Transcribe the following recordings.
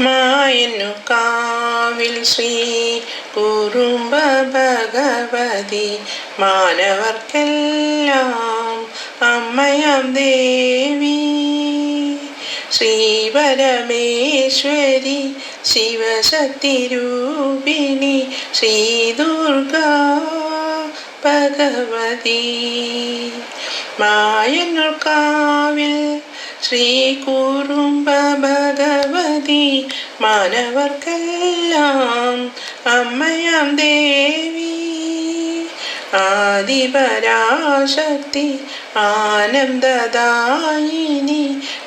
മായന്നു കാവിൽ ശ്രീ കുറുമ്പ ഭഗവതി മാനവർക്കെല്ലാം അമ്മയാം ദേവി. ശ്രീ പരമേശ്വരി ശിവശക്തി രൂപിണി ശ്രീ ദുർഗാ ഭഗവതി. മായന്നു കാവിൽ ശ്രീ കുറുമ്പ ഭഗവതി മാനവർക്കെല്ലാം അമ്മയാം ദേവി. ആദിപരാശക്തി ആനന്ദദായിനി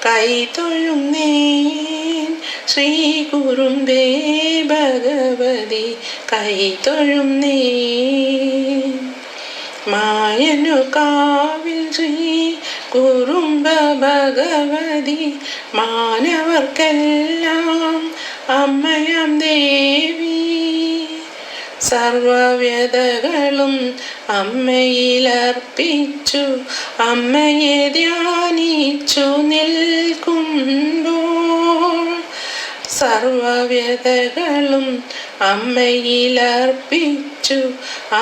കൈതൊഴും നീൻ ശ്രീ കുറുമ്പേ ഭഗവതി കൈതൊഴും നീൻ. മായന്നു കാവിൽ ശ്രീ കുറുമ്പ ഭഗവതി മാനവർക്കെല്ലാം അമ്മയാം ദേവി. സർവവ്യതകളും അമ്മയിലർപ്പിച്ചു അമ്മയെ ധ്യാനിച്ചു നിൽക്കുമ്പോൾ, സർവവ്യതകളും അമ്മയിലർപ്പിച്ചു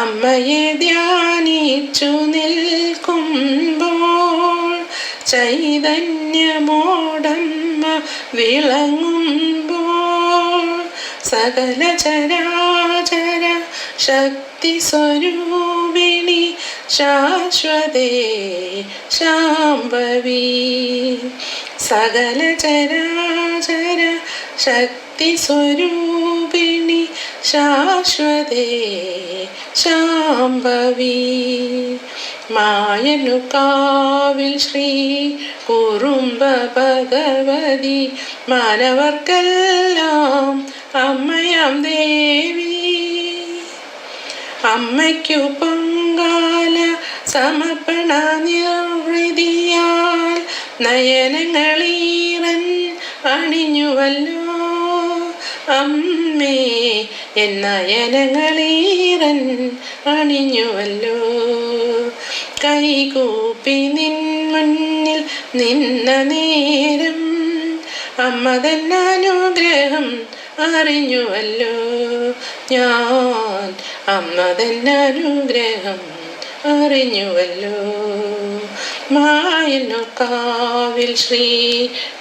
അമ്മയെ ധ്യാനിച്ചു നിൽക്കുമ്പോൾ, ചൈതന്യമോടമ്മ വിളങ്ങുമ്പോൾ, സകല ചരാചര ശക്തി സ്വരൂപിണി ശാശ്വതേ ശാംഭവി. സകല ചരാചര ശക്തി സ്വരൂപിണി ശാശ്വതേ ശാംഭവി. മായന്നു കാവിൽ ശ്രീ കുറുമ്പ ഭഗവതി മാനവർക്കെല്ലാം അമ്മയാം ദേവി. അമ്മയ്ക്കു പൊങ്കാല സമർപ്പണ നിർവൃതിയാൽ നയനങ്ങളീറൻ അണിഞ്ഞുവല്ലോ അമ്മേ, എൻ നയനങ്ങളീറൻ അണിഞ്ഞുവല്ലോ. കൈകൂപ്പി നിൻ മുന്നിൽ നിന്ന നേരം അമ്മ തന്നനുഗ്രഹം അറിഞ്ഞുവല്ലോ ഞാൻ, അമ്മ തന്നനുഗ്രഹം അറിഞ്ഞുവല്ലോ. മായന്നു കാവിൽ ശ്രീ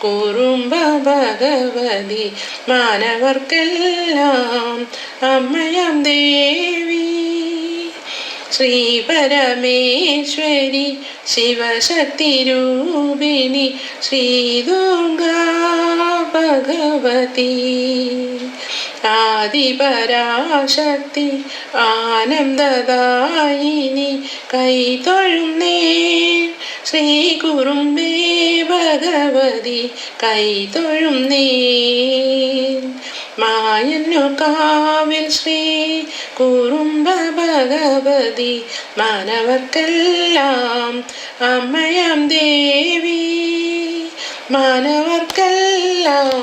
കുറുമ്പ ഭഗവതി മാനവർക്കെല്ലാം അമ്മയാം ദേവി. ശ്രീ പരമേശ്വരി ശിവശക്തി രൂപിണി ശ്രീ ദുർഗാ ഭഗവതി. ആദിപരാശക്തി ആനന്ദദായിനി കൈതൊഴും നീൻ ശ്രീ കുറുമ്പേ ഭഗവതി കൈതൊഴും നീൻ. മായന്നു കാവിൽ ശ്രീ കുറുമ്പ ഭഗവതി മാനവർക്കെല്ലാം അമ്മയാം ദേവി മാനവർക്കെല്ലാം